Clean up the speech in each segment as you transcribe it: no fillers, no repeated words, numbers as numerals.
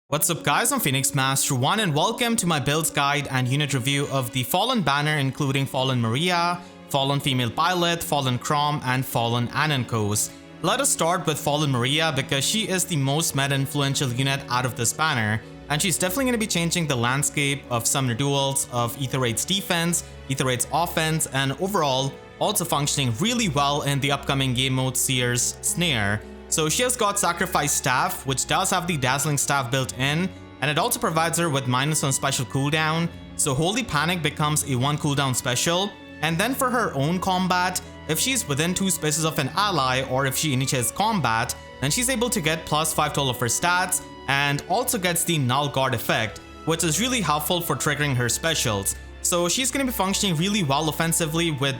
What's up guys, I'm Phoenix Master 1 and welcome to my builds guide and unit review of the Fallen banner, including Fallen Maria, Fallen Female Byleth, Fallen Chrom, and Fallen Anankos. Let us start with Fallen Maria because she is the most meta influential unit out of this banner, and she's definitely going to be changing the landscape of Summoner Duels, of Aether Raids defense, Aether Raids offense, and overall also functioning really well in the upcoming game mode Seer's Snare. So she has got Sacrifice Staff, which does have the Dazzling Staff built in, and it also provides her with -1 special cooldown. So Holy Panic becomes a 1 cooldown special, and then for her own combat, if she's within 2 spaces of an ally or if she initiates combat, then she's able to get +5 to all of her stats and also gets the Null Guard effect, which is really helpful for triggering her specials. So she's going to be functioning really well offensively with,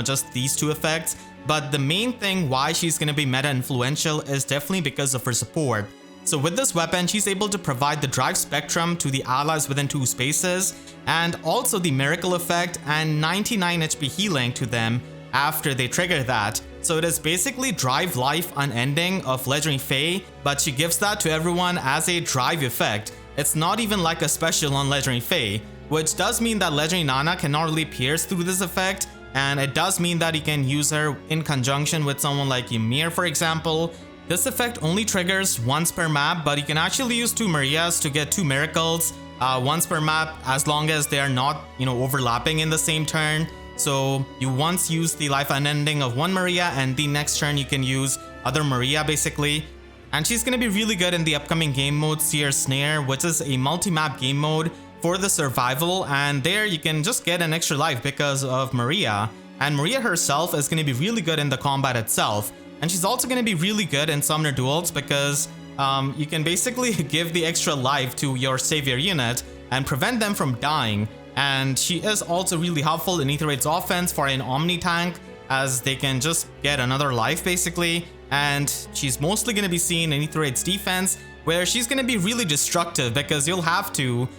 just these two effects. But the main thing why she's going to be meta influential is definitely because of her support. So with this weapon, she's able to provide the drive spectrum to the allies within 2 spaces, and also the miracle effect and 99 HP healing to them after they trigger that. So it is basically drive life unending of Legendary Fae, but she gives that to everyone as a drive effect. It's not even like a special on Legendary Fae, which does mean that Legendary Nana cannot really pierce through this effect. And it does mean that you can use her in conjunction with someone like Ymir, for example. This effect only triggers once per map, but you can actually use 2 Marias to get 2 miracles once per map, as long as they are not, overlapping in the same turn. So you once use the life unending of one Maria, and the next turn you can use other Maria basically. And she's going to be really good in the upcoming game mode Seer's Snare, which is a multi-map game mode for the survival, and there you can just get an extra life because of Maria. And Maria herself is going to be really good in the combat itself, and she's also going to be really good in Summoner Duels because you can basically give the extra life to your savior unit and prevent them from dying. And she is also really helpful in Aether Raids offense for an Omni tank, as they can just get another life basically. And she's mostly going to be seen in Aether Raids defense, where she's going to be really destructive because you'll have to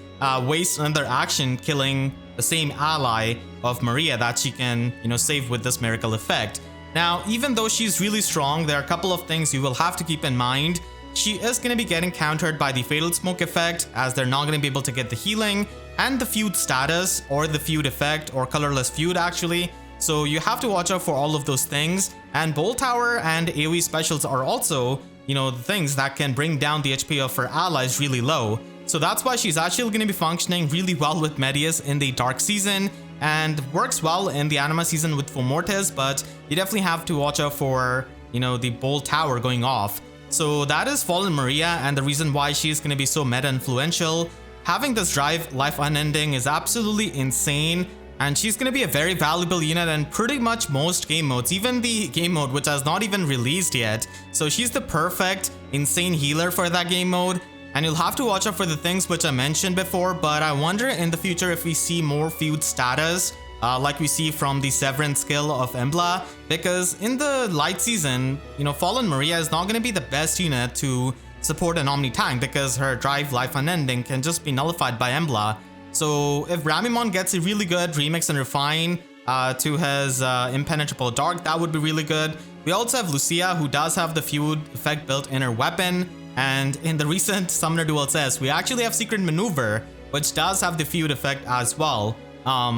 waste another action killing the same ally of Maria that she can, save with this miracle effect. Now, even though she's really strong, there are a couple of things you will have to keep in mind. She is going to be getting countered by the Fatal Smoke effect, as they're not going to be able to get the healing and the feud status or the feud effect or colorless feud actually. So you have to watch out for all of those things. And Bolt Tower and AoE specials are also, the things that can bring down the HP of her allies really low. So that's why she's actually going to be functioning really well with Medius in the Dark Season, and works well in the Anima Season with Fomortis, but you definitely have to watch out for, the Bolt Tower going off. So that is Fallen Maria, and the reason why she's going to be so meta influential. Having this drive life unending is absolutely insane, and she's going to be a very valuable unit in pretty much most game modes, even the game mode which has not even released yet. So she's the perfect insane healer for that game mode. And you'll have to watch out for the things which I mentioned before, but I wonder in the future if we see more feud status like we see from the Severance skill of Embla, because in the light season, Fallen Maria is not going to be the best unit to support an Omni tank because her drive life unending can just be nullified by Embla. So if Ramimon gets a really good remix and refine to his Impenetrable Dark, that would be really good. We also have Lucia, who does have the feud effect built in her weapon. And in the recent Summoner Duels S, we actually have Secret Maneuver, which does have the feud effect as well.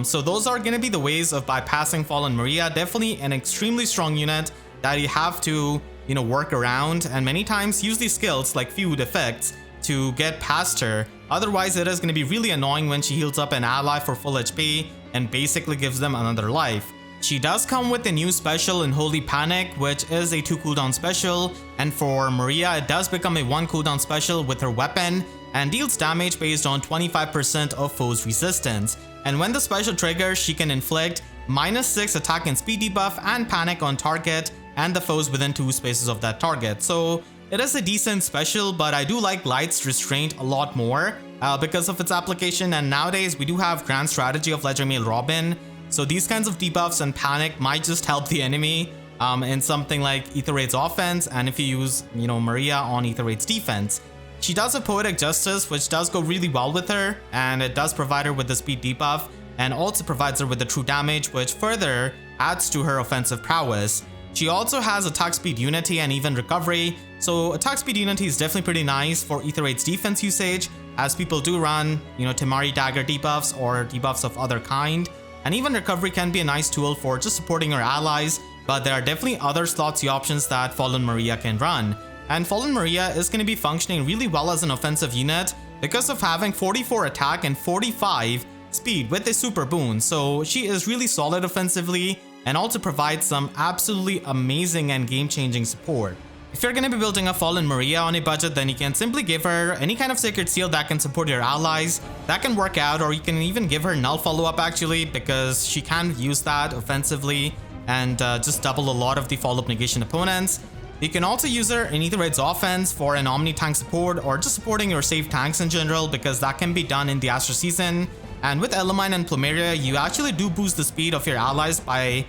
So those are going to be the ways of bypassing Fallen Maria. Definitely an extremely strong unit that you have to, work around, and many times use these skills like feud effects to get past her. Otherwise, it is going to be really annoying when she heals up an ally for full HP and basically gives them another life. She does come with a new special in Holy Panic, which is a 2 cooldown special, and for Maria it does become a 1 cooldown special with her weapon and deals damage based on 25% of foes' resistance. And when the special triggers, she can inflict -6 attack and speed debuff and panic on target and the foes within 2 spaces of that target. So it is a decent special, but I do like Light's Restraint a lot more because of its application, and nowadays we do have Grand Strategy of Legendary Male Robin. So these kinds of debuffs and panic might just help the enemy in something like Aether Raids offense, and if you use, Maria on Aether Raids defense. She does have Poetic Justice, which does go really well with her, and it does provide her with the speed debuff, and also provides her with the true damage, which further adds to her offensive prowess. She also has attack speed unity and even recovery, So attack speed unity is definitely pretty nice for Aether Raids defense usage, as people do run, Temari dagger debuffs or debuffs of other kind. And even recovery can be a nice tool for just supporting your allies, but there are definitely other slotsy options that Fallen Maria can run. And Fallen Maria is going to be functioning really well as an offensive unit because of having 44 attack and 45 speed with a super boon. So she is really solid offensively and also provides some absolutely amazing and game-changing support. If you're going to be building a Fallen Maria on a budget, then you can simply give her any kind of Sacred Seal that can support your allies. That can work out, or you can even give her Null Follow-Up actually, because she can use that offensively and just double a lot of the follow-up negation opponents. You can also use her in Aether Raids offense for an Omni tank support, or just supporting your safe tanks in general, because that can be done in the Asher season. And with Elamine and Plumeria, you actually do boost the speed of your allies by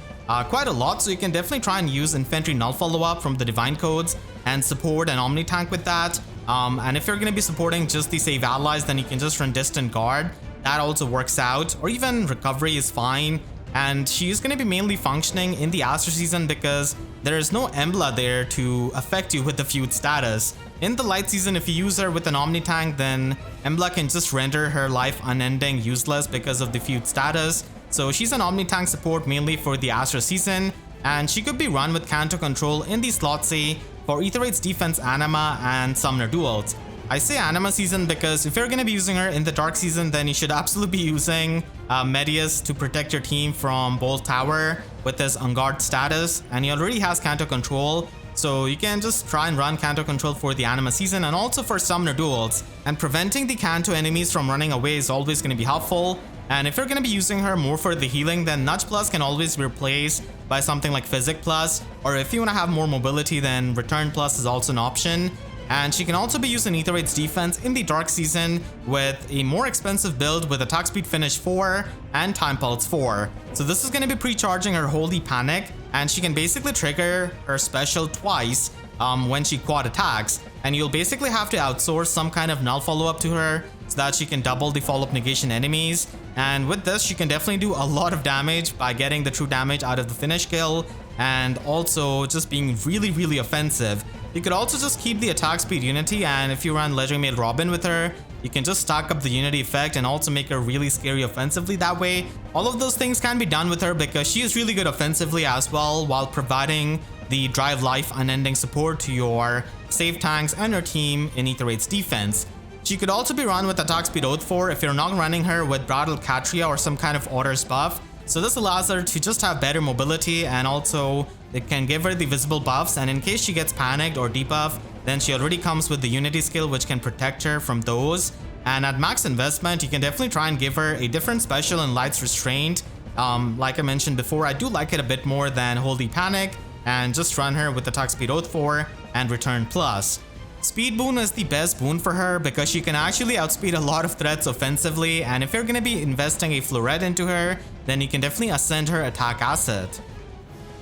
quite a lot, so you can definitely try and use Infantry Null Follow-Up from the Divine Codes and support an Omni tank with that. And if you're going to be supporting just the save allies, then you can just run Distant Guard. That also works out, or even Recovery is fine. And she's going to be mainly functioning in the Asher season because there is no Embla there to affect you with the feud status. In the Light season, if you use her with an Omni tank, then Embla can just render her life unending useless because of the feud status. So she's an Omni tank support mainly for the Asher season, and she could be run with Canto Control in the slot C for Aether Raids defense Anima and Summoner Duels. I say Anima season because if you're going to be using her in the Dark season, then you should absolutely be using Medius to protect your team from Bolt Tower with his Unguard status, and he already has Canto Control. So you can just try and run Canto Control for the Anima season and also for Summoner Duels. And preventing the Canto enemies from running away is always going to be helpful. And if you're going to be using her more for the healing, then Nudge Plus can always be replaced by something like Physic Plus. Or if you want to have more mobility, then Return Plus is also an option. And she can also be used in Aether Raids defense in the Dark season with a more expensive build with Attack Speed Finish 4 and Time Pulse 4. So this is going to be pre-charging her Holy Panic, and she can basically trigger her special twice when she quad attacks. And you'll basically have to outsource some kind of null follow-up to her so that she can double the follow-up negation enemies. And with this, she can definitely do a lot of damage by getting the true damage out of the finish kill and also just being really, really offensive. You could also just keep the attack speed unity, and if you run Legendary Maid Robin with her, you can just stack up the unity effect and also make her really scary offensively that way. All of those things can be done with her because she is really good offensively as well, while providing the drive life unending support to your save tanks and your team in Aether Raids defense. She could also be run with attack speed Oath 4 if you're not running her with Brattle Katria or some kind of Orders buff. So this allows her to just have better mobility, and also it can give her the visible buffs, and in case she gets panicked or debuffed, then she already comes with the Unity skill which can protect her from those. And at max investment, you can definitely try and give her a different special in Light's Restraint. Like I mentioned before, I do like it a bit more than Holy Panic, and just run her with attack speed Oath 4 and Return Plus. Speed boon is the best boon for her because she can actually outspeed a lot of threats offensively, and if you're going to be investing a Floret into her, then you can definitely ascend her attack asset.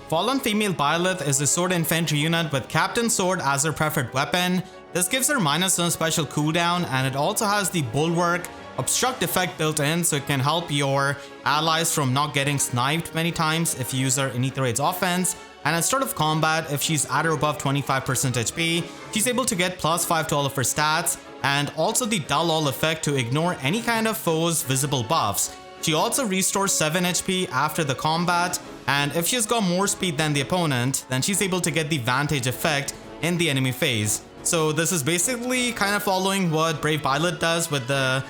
Fallen Female Byleth is a sword infantry unit with Captain Sword as her preferred weapon. This gives her -1 special cooldown, and it also has the Bulwark Obstruct effect built in, so it can help your allies from not getting sniped many times if you use her in Aether Raids offense. And at start of combat, if she's at or above 25% HP, she's able to get +5 to all of her stats, and also the Dull All effect to ignore any kind of foe's visible buffs. She also restores 7 HP after the combat, and if she's got more speed than the opponent, then she's able to get the Vantage effect in the enemy phase. So this is basically kind of following what Brave Byleth does with the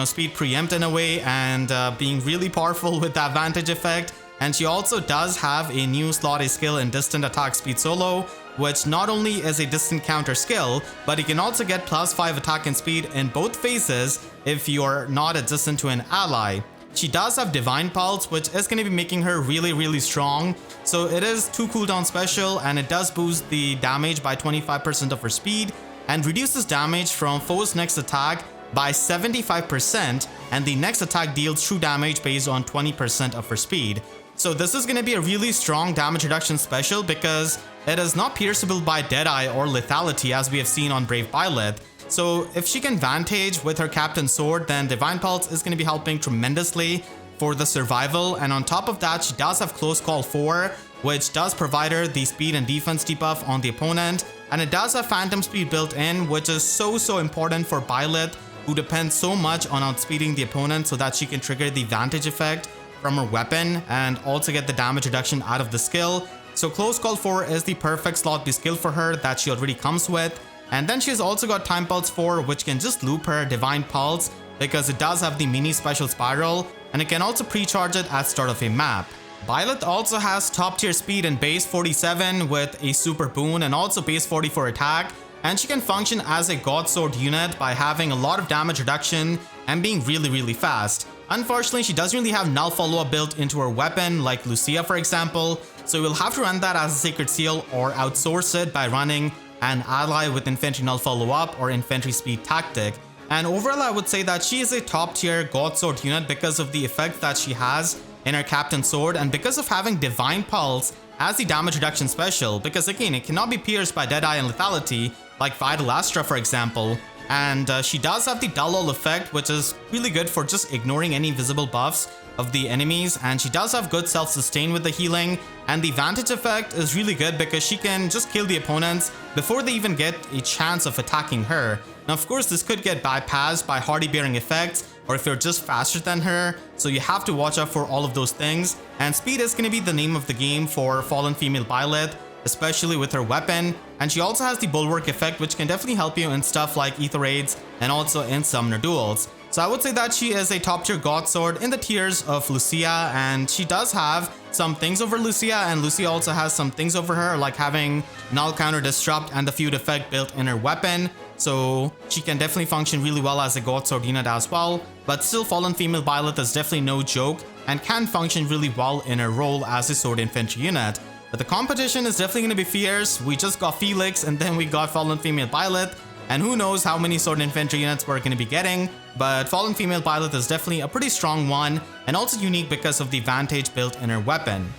speed preempt in a way, and being really powerful with that Vantage effect. And she also does have a new slot A skill in Distant Attack Speed Solo, which not only is a distant counter skill, but you can also get +5 attack and speed in both phases if you're not adjacent to an ally. She does have Divine Pulse, which is going to be making her really, really strong. So it is 2 cooldown special, and it does boost the damage by 25% of her speed and reduces damage from foe's next attack by 75%, and the next attack deals true damage based on 20% of her speed. So this is going to be a really strong damage reduction special because it is not pierceable by Deadeye or Lethality as we have seen on Brave Byleth. So if she can Vantage with her Captain Sword, then Divine Pulse is going to be helping tremendously for the survival. And on top of that, she does have Close Call 4, which does provide her the speed and defense debuff on the opponent. and it does have phantom speed built in, which is so important for Byleth, who depends so much on outspeeding the opponent so that she can trigger the Vantage effect from her weapon and also get the damage reduction out of the skill. So Close Call 4 is the perfect slot B skill for her that she already comes with. And then she's also got Time Pulse 4, which can just loop her Divine Pulse because it does have the mini special spiral, and it can also pre-charge it at start of a map. Byleth also has top tier speed and base 47 with a super boon and also base 44 attack, and she can function as a God Sword unit by having a lot of damage reduction and being really fast. Unfortunately, she doesn't really have null follow-up built into her weapon like Lucia for example, so you'll have to run that as a Sacred Seal or outsource it by running an ally with Infantry null follow-up or Infantry speed tactic. And overall I would say that she is a top tier God Sword unit because of the effect that she has in her Captain Sword and because of having Divine Pulse as the damage reduction special, because again it cannot be pierced by Deadeye and Lethality like Vital Astra for example. And she does have the Dull All effect, which is really good for just ignoring any visible buffs of the enemies, and she does have good self-sustain with the healing, and the Vantage effect is really good because she can just kill the opponents before they even get a chance of attacking her. Now of course this could get bypassed by Hardy Bearing effects or if you're just faster than her, so you have to watch out for all of those things, and speed is going to be the name of the game for Fallen Female Byleth, especially with her weapon. And she also has the Bulwark effect, which can definitely help you in stuff like Aether Raids and also in Summoner Duels. So I would say that she is a top tier God Sword in the tiers of Lucia, and she does have some things over Lucia, and Lucia also has some things over her like having Null Counter Disrupt and the Feud effect built in her weapon. So she can definitely function really well as a God Sword unit as well, but still Fallen Female Byleth is definitely no joke and can function really well in her role as a Sword Infantry unit. But the competition is definitely going to be fierce. We just got Felix and then we got Fallen Female Byleth, and who knows how many Sword Infantry units we're going to be getting, but Fallen Female Byleth is definitely a pretty strong one and also unique because of the Vantage built in her weapon.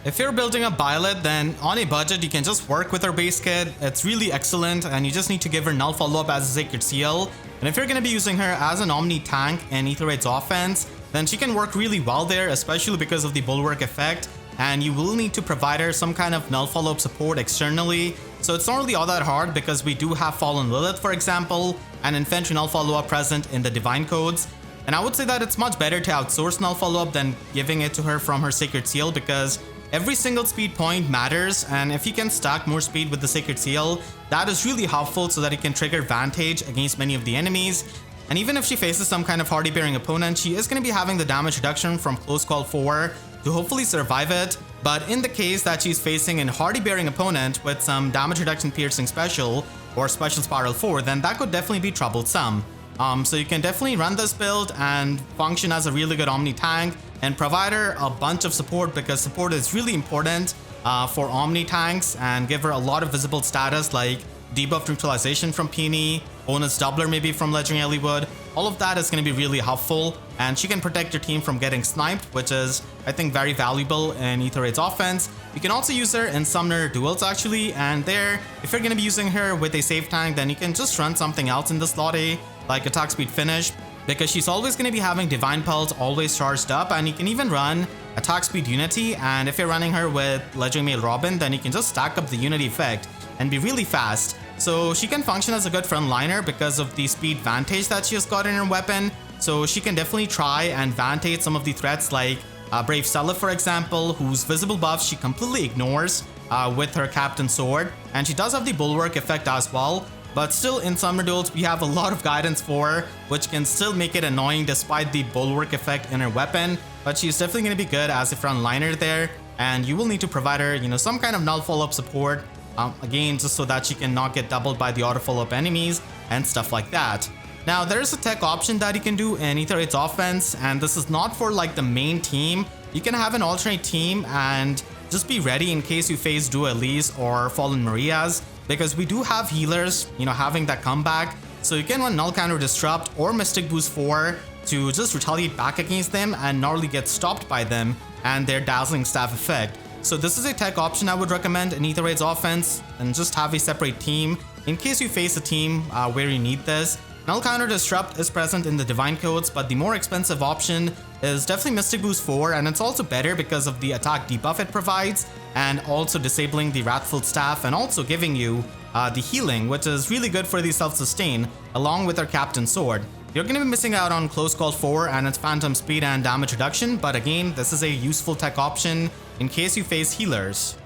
If you're building a Byleth, then on a budget you can just work with her base kit. It's really excellent and you just need to give her null follow-up as a Sacred Seal. And if you're going to be using her as an Omni tank in Aether Raids offense, then she can work really well there, especially because of the Bulwark effect. And you will need to provide her some kind of null follow-up support externally. So it's not really all that hard because we do have Fallen Lilith for example, and Infantry null follow-up present in the Divine Codes. And I would say that it's much better to outsource null follow-up than giving it to her from her Sacred Seal, because every single speed point matters, and if you can stack more speed with the Sacred Seal, that is really helpful so that you can trigger Vantage against many of the enemies. And even if she faces some kind of Hardy Bearing opponent, she is going to be having the damage reduction from Close Call 4 to hopefully survive it. But in the case that she's facing a Hardy Bearing opponent with some damage reduction piercing special or special spiral 4, then that could definitely be troublesome. So you can definitely run this build and function as a really good Omni tank and provide her a bunch of support, because support is really important for Omni tanks, and give her a lot of visible status like debuff neutralization from Peony, bonus doubler maybe from Legendary Eliwood. All of that is going to be really helpful, and she can protect your team from getting sniped, which is I think very valuable in Aether Raids offense. You can also use her in Summoner Duels actually, and there if you're going to be using her with a safe tank, then you can just run something else in the slot A like Attack Speed Finish, because she's always going to be having Divine Pulse always charged up, and you can even run Attack Speed Unity. And if you're running her with Legendary Male Robin, then you can just stack up the Unity effect and be really fast. So she can function as a good frontliner because of the speed Vantage that she has got in her weapon. So she can definitely try and Vantage some of the threats like Brave Stella for example, whose visible buffs she completely ignores with her Captain Sword. And she does have the Bulwark effect as well. But still in Summoner Duels we have a lot of guidance for her, which can still make it annoying despite the Bulwark effect in her weapon. But she's definitely going to be good as a frontliner there, and you will need to provide her, some kind of null follow-up support. Again, just so that she can not get doubled by the auto follow-up enemies and stuff like that. Now there is a tech option that you can do in Aether Raids offense, and this is not for like the main team. You can have an alternate team and just be ready in case you face Duels or Fallen Marias, because we do have healers, having that comeback. So you can run Null Counter Disrupt or Mystic Boost 4 to just retaliate back against them and not really get stopped by them and their Dazzling Staff effect. So this is a tech option I would recommend in Aether Raids offense, and just have a separate team in case you face a team where you need this. Null Counter Disrupt is present in the Divine Codes, but the more expensive option is definitely Mystic Boost 4, and it's also better because of the attack debuff it provides, and also disabling the Wrathful Staff and also giving you the healing, which is really good for the self-sustain, along with our Captain Sword. You're going to be missing out on Close Call 4 and its phantom speed and damage reduction, but again, this is a useful tech option in case you face healers.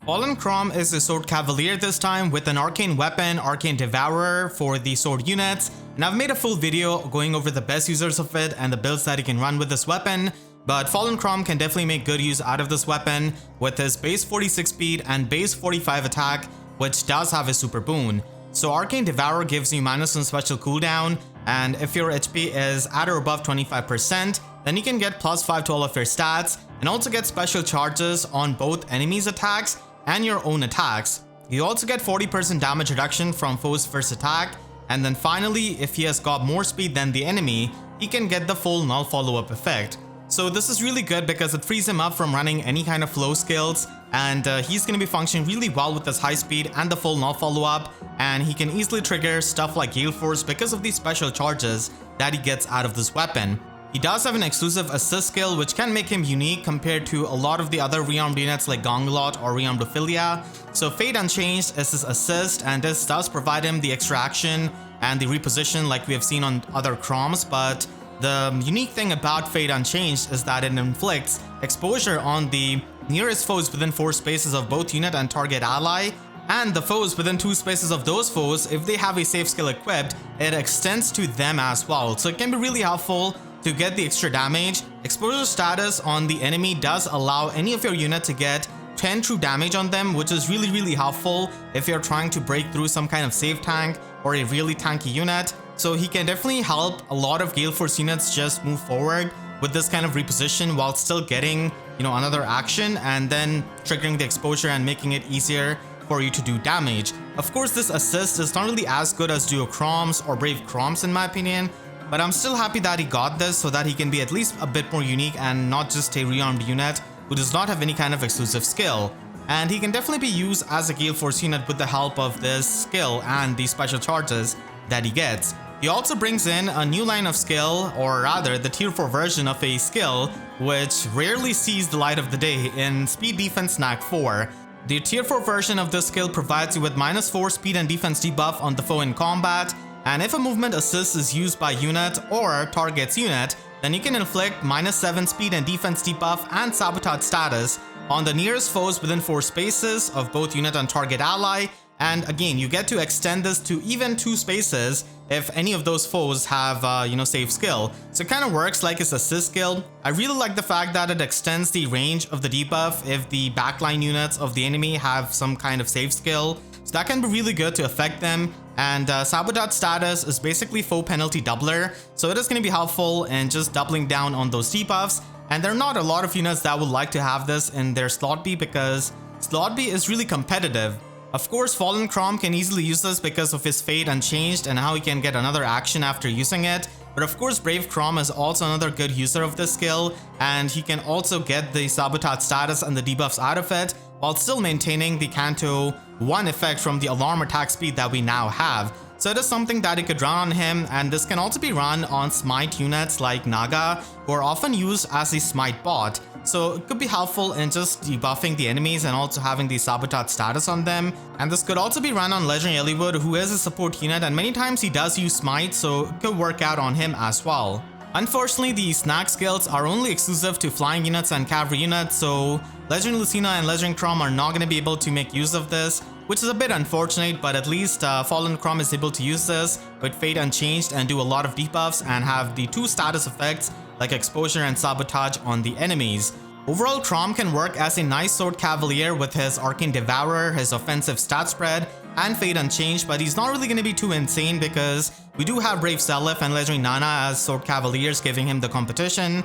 Fallen Chrom is a Sword Cavalier this time with an arcane weapon, Arcane Devourer for the sword units, and I've made a full video going over the best users of it and the builds that you can run with this weapon. But Fallen Chrom can definitely make good use out of this weapon with his base 46 speed and base 45 attack, which does have a super boon. So Arcane Devourer gives you minus on special cooldown, and if your HP is at or above 25%, then you can get +5 to all of your stats and also get special charges on both enemies' attacks and your own attacks. You also get 40% damage reduction from foe's first attack, and then finally, if he has got more speed than the enemy, he can get the full null follow-up effect. So this is really good because it frees him up from running any kind of flow skills, and he's going to be functioning really well with his high speed and the full null follow-up, and he can easily trigger stuff like Gale Force because of these special charges that he gets out of this weapon. He does have an exclusive assist skill which can make him unique compared to a lot of the other rearmed units like Gonglot or Rearmed Ophelia. So Fate Unchanged is his assist, and this does provide him the extra action and the reposition like we have seen on other Chroms, but the unique thing about Fate Unchanged is that it inflicts exposure on the nearest foes within 4 spaces of both unit and target ally, and the foes within 2 spaces of those foes. If they have a safe skill equipped, it extends to them as well, so it can be really helpful to get the extra damage. Exposure status on the enemy does allow any of your unit to get 10 true damage on them, which is really helpful if you're trying to break through some kind of safe tank or a really tanky unit. So he can definitely help a lot of Gale Force units just move forward with this kind of reposition while still getting, another action and then triggering the exposure and making it easier for you to do damage. Of course, this assist is not really as good as Duo Chroms or Brave Chroms in my opinion, but I'm still happy that he got this so that he can be at least a bit more unique and not just a rearmed unit who does not have any kind of exclusive skill. And he can definitely be used as a Gale Force unit with the help of this skill and the special charges that he gets. He also brings in a new line of skill, or rather the tier 4 version of a skill, which rarely sees the light of the day in Speed Defense Snag 4. The tier 4 version of this skill provides you with -4 speed and defense debuff on the foe in combat, and if a movement assist is used by unit or target's unit, then you can inflict -7 speed and defense debuff and sabotage status on the nearest foes within 4 spaces of both unit and target ally. And again, you get to extend this to even 2 spaces if any of those foes have, safe skill. So it kind of works like his assist skill. I really like the fact that it extends the range of the debuff if the backline units of the enemy have some kind of safe skill. So that can be really good to affect them. And sabotage status is basically foe penalty doubler. So it is going to be helpful in just doubling down on those debuffs. And there are not a lot of units that would like to have this in their slot B because slot B is really competitive. Of course, Fallen Chrom can easily use this because of his Fate Unchanged and how he can get another action after using it. But of course, Brave Chrom is also another good user of this skill, and he can also get the sabotage status and the debuffs out of it while still maintaining the Canto 1 effect from the alarm attack speed that we now have. So it is something that you could run on him, and this can also be run on smite units like Naga, who are often used as a smite bot. So it could be helpful in just debuffing the enemies and also having the sabotage status on them. And this could also be run on Legendary Eliwood, who is a support unit, and many times he does use smite, so it could work out on him as well. Unfortunately, the Snag skills are only exclusive to flying units and cavalry units, so Legendary Lucina and Legendary Chrom are not going to be able to make use of this, which is a bit unfortunate, but at least Fallen Chrom is able to use this with Fate Unchanged and do a lot of debuffs and have the 2 status effects like exposure and sabotage on the enemies. Overall, Chrom can work as a nice sword cavalier with his Arcane Devourer, his offensive stat spread, and Fate Unchanged, but he's not really going to be too insane because we do have Brave Seliph and Legendary Nana as sword cavaliers giving him the competition.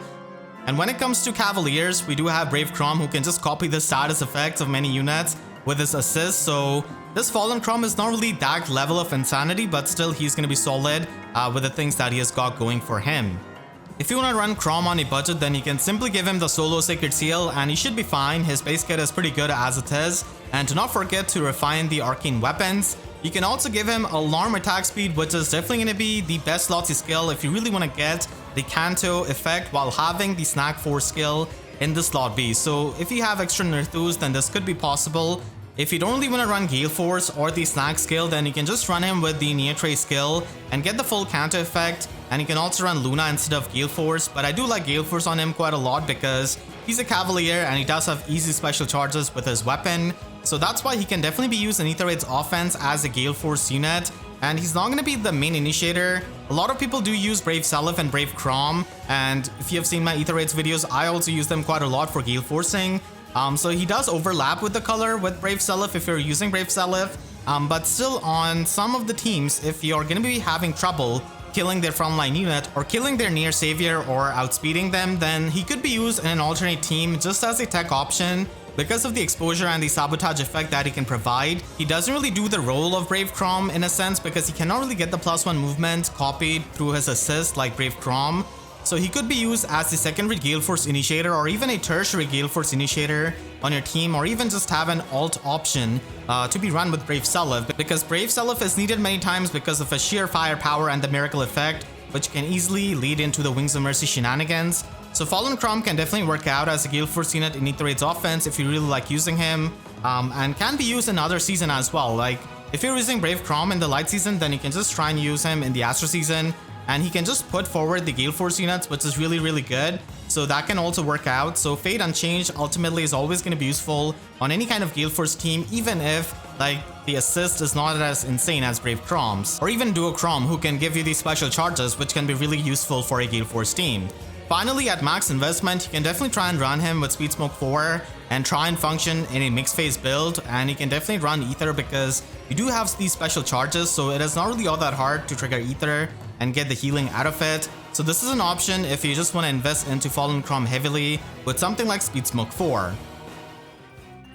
And when it comes to cavaliers, we do have Brave Chrom who can just copy the status effects of many units with his assist, so this Fallen Chrom is not really that level of insanity, but still he's going to be solid with the things that he has got going for him. If you want to run Chrom on a budget, then you can simply give him the solo Sacred Seal and he should be fine. His base kit is pretty good as it is. And do not forget to refine the arcane weapons. You can also give him alarm attack speed, which is definitely going to be the best slotsy skill if you really want to get the Canto effect while having the Snag 4 skill in the slot B. So if you have extra Nerthus, then this could be possible. If you don't really want to run Gale Force or the Snag skill, then you can just run him with the Neotrace skill and get the full counter effect. And you can also run Luna instead of Gale Force, but I do like Gale Force on him quite a lot because he's a Cavalier and he does have easy special charges with his weapon. So that's why he can definitely be used in Aether Raids offense as a Gale Force unit. And he's not going to be the main initiator. A lot of people do use Brave Seliph and Brave Chrom, and if you have seen my Aether Raids videos, I also use them quite a lot for Gale Forcing. So he does overlap with the color with Brave Seliph if you're using Brave Seliph, but still on some of the teams, if you're going to be having trouble killing their frontline unit or killing their near savior or outspeeding them, then he could be used in an alternate team just as a tech option. Because of the exposure and the sabotage effect that he can provide, he doesn't really do the role of Brave Chrom in a sense because he cannot really get the +1 movement copied through his assist like Brave Chrom. So he could be used as the secondary Gale Force initiator or even a tertiary Gale Force initiator on your team, or even just have an alt option to be run with Brave Seliph, because Brave Seliph is needed many times because of a sheer firepower and the miracle effect, which can easily lead into the Wings of Mercy shenanigans. So Fallen Chrom can definitely work out as a Gale Force unit in Aether Raids offense if you really like using him, and can be used in other season as well. Like if you're using Brave Chrom in the light season, then you can just try and use him in the Astro season, and he can just put forward the Gale Force units, which is really good. So that can also work out. So Fate Unchanged ultimately is always going to be useful on any kind of Gale Force team, even if like the assist is not as insane as Brave Chrom's, or even Duo Chrom, who can give you these special charges, which can be really useful for a Gale Force team. Finally, at max investment, you can definitely try and run him with Speed Smoke 4 and try and function in a mixed phase build, and you can definitely run Aether because you do have these special charges, so it is not really all that hard to trigger Aether and get the healing out of it. So this is an option if you just want to invest into Fallen Chrom heavily with something like Speed Smoke 4.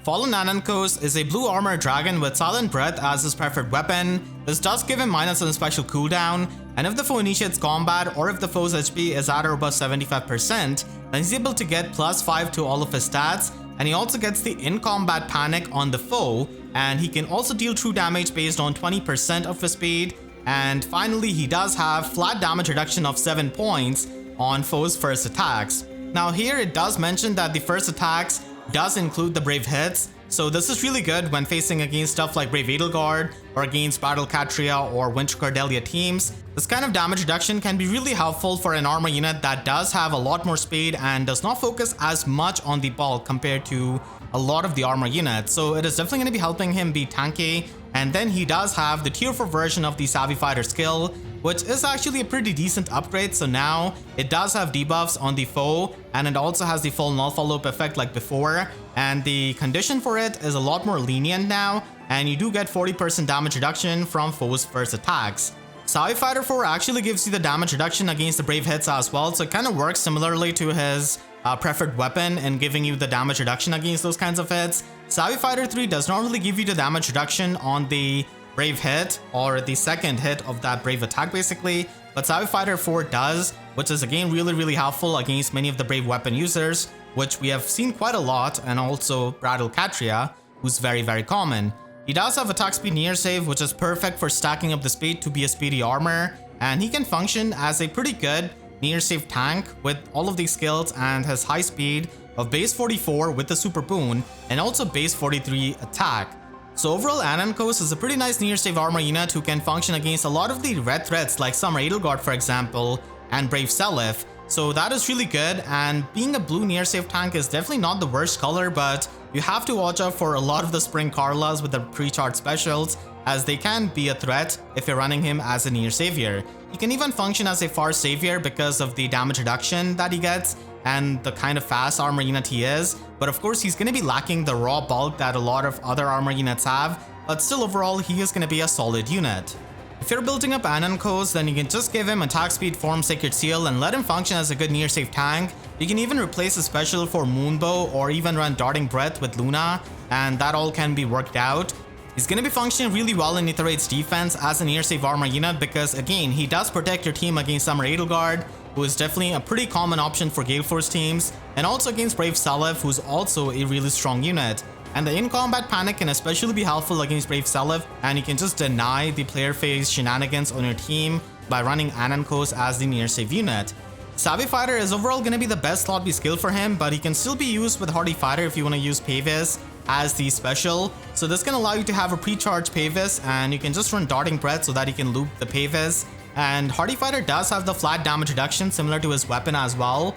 Fallen Anankos is a blue armor dragon with Silent Breath as his preferred weapon. This does give him -1 special cooldown, and if the foe initiates combat or if the foe's HP is at or above 75%, then he's able to get +5 to all of his stats, and he also gets the in-combat panic on the foe, and he can also deal true damage based on 20% of his speed. And finally, he does have flat damage reduction of 7 points on foes' first attacks. Now here it does mention that the first attacks does include the Brave hits, so this is really good when facing against stuff like Brave Edelgard or against Battle Catria or Winter Cordelia teams. This kind of damage reduction can be really helpful for an armor unit that does have a lot more speed and does not focus as much on the bulk compared to a lot of the armor units, so it is definitely going to be helping him be tanky. And then he does have the tier 4 version of the Savvy Fighter skill, which is actually a pretty decent upgrade. So now it does have debuffs on the foe, and it also has the full null follow-up effect like before, and the condition for it is a lot more lenient now, and you do get 40% damage reduction from foes' first attacks. Savvy Fighter 4 actually gives you the damage reduction against the Brave hits as well, so it kind of works similarly to his preferred weapon and giving you the damage reduction against those kinds of hits. Savvy Fighter 3 does not really give you the damage reduction on the Brave hit or the second hit of that Brave attack basically, but Savvy Fighter 4 does, which is again really helpful against many of the Brave weapon users, which we have seen quite a lot, and also Battle Catria, who's very common. He does have attack speed near save, which is perfect for stacking up the speed to be a speedy armor, and he can function as a pretty good near save tank with all of these skills and has high speed of base 44 with the super boon and also base 43 attack. So overall, Anankos is a pretty nice near save armor unit who can function against a lot of the red threats like Summer Edelgard for example and Brave Seliph. So that is really good, and being a blue near save tank is definitely not the worst color, but you have to watch out for a lot of the Spring Carlas with the pre-charged specials, as they can be a threat if you're running him as a near savior. He can even function as a far savior because of the damage reduction that he gets and the kind of fast armor unit he is, but of course he's going to be lacking the raw bulk that a lot of other armor units have, but still overall he is going to be a solid unit. If you're building up Anankos, then you can just give him attack speed, form Sacred Seal, and let him function as a good near save tank. You can even replace his special for Moonbow or even run Darting Breath with Luna, and that all can be worked out. He's going to be functioning really well in Aether Raids defense as a near save armor unit because again, he does protect your team against Summer Edelgard, who is definitely a pretty common option for Gale Force teams, and also against Brave Seliph, who's also a really strong unit. And the in-combat panic can especially be helpful against Brave Seliph, and you can just deny the player phase shenanigans on your team by running Anankos as the near save unit. Savvy Fighter is overall going to be the best slot B skill for him, but he can still be used with Hardy Fighter if you want to use Pavis as the special, So this can allow you to have a pre-charged Pavis, and you can just run Darting Breath so that you can loop the Pavis. And Hardy Fighter does have the flat damage reduction similar to his weapon as well.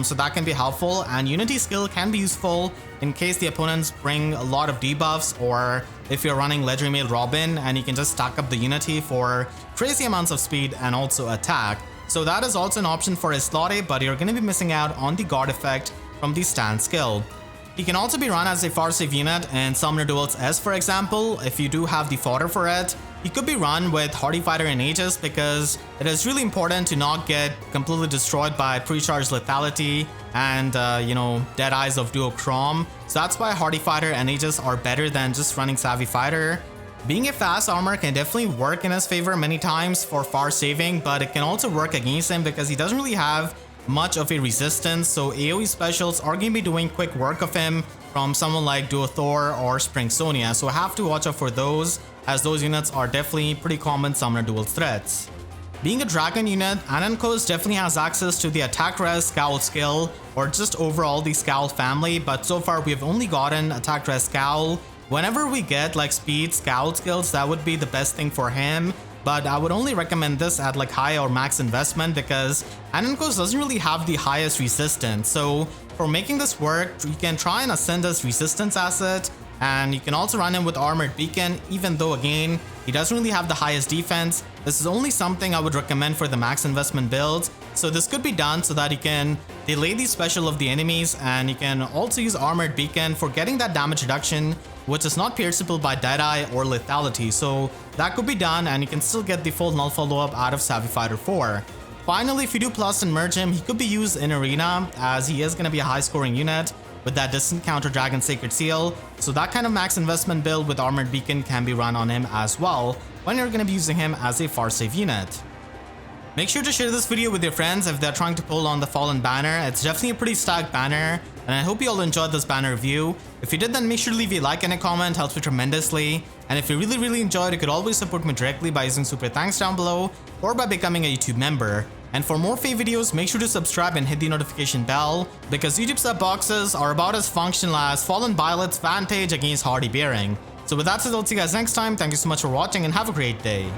So that can be helpful, and Unity skill can be useful in case the opponents bring a lot of debuffs, or if you're running Legendary Male Robin and you can just stack up the Unity for crazy amounts of speed and also attack. So that is also an option for Islade, but you're going to be missing out on the guard effect from the stand skill. He can also be run as a far save unit in Summoner Duels S, for example, if you do have the fodder for it. He could be run with Hardy Fighter and Aegis because it is really important to not get completely destroyed by pre-charged lethality and, Dead Eyes of Duo Chrom. So that's why Hardy Fighter and Aegis are better than just running Savvy Fighter. Being a fast armor can definitely work in his favor many times for far saving, but it can also work against him because he doesn't really have much of a resistance, so AoE specials are going to be doing quick work of him from someone like Duo Thor or Spring Sonya, so have to watch out for those, as those units are definitely pretty common Summoner Duels threats. Being a Dragon unit, Anankos definitely has access to the Attack Res Scowl skill, or just overall the Scowl family, but so far we have only gotten Attack Res Scowl. Whenever we get like speed Scowl skills, that would be the best thing for him. But I would only recommend this at like high or max investment because Anankos doesn't really have the highest resistance. So for making this work, you can try and ascend his resistance asset, and you can also run him with Armored Beacon, even though again, he doesn't really have the highest defense. This is only something I would recommend for the max investment builds. So this could be done so that you can delay the special of the enemies, and you can also use Armored Beacon for getting that damage reduction, which is not pierceable by Deadeye or lethality. So that could be done, and you can still get the full null follow-up out of Savvy Fighter 4. Finally, if you do plus and merge him, he could be used in Arena, as he is going to be a high scoring unit with that distant counter Dragon Sacred Seal. So that kind of max investment build with Armored Beacon can be run on him as well when you're going to be using him as a far save unit. Make sure to share this video with your friends if they're trying to pull on the Fallen banner. It's definitely a pretty stacked banner, and I hope you all enjoyed this banner review. If you did, then make sure to leave a like and a comment, helps me tremendously. And if you really enjoyed, you could always support me directly by using super thanks down below or by becoming a YouTube member. And for more FEH videos, make sure to subscribe and hit the notification bell, because YouTube sub boxes are about as functional as Fallen Byleth's Vantage against Hardy Bearing. So with that said, I'll see you guys next time. Thank you so much for watching and have a great day.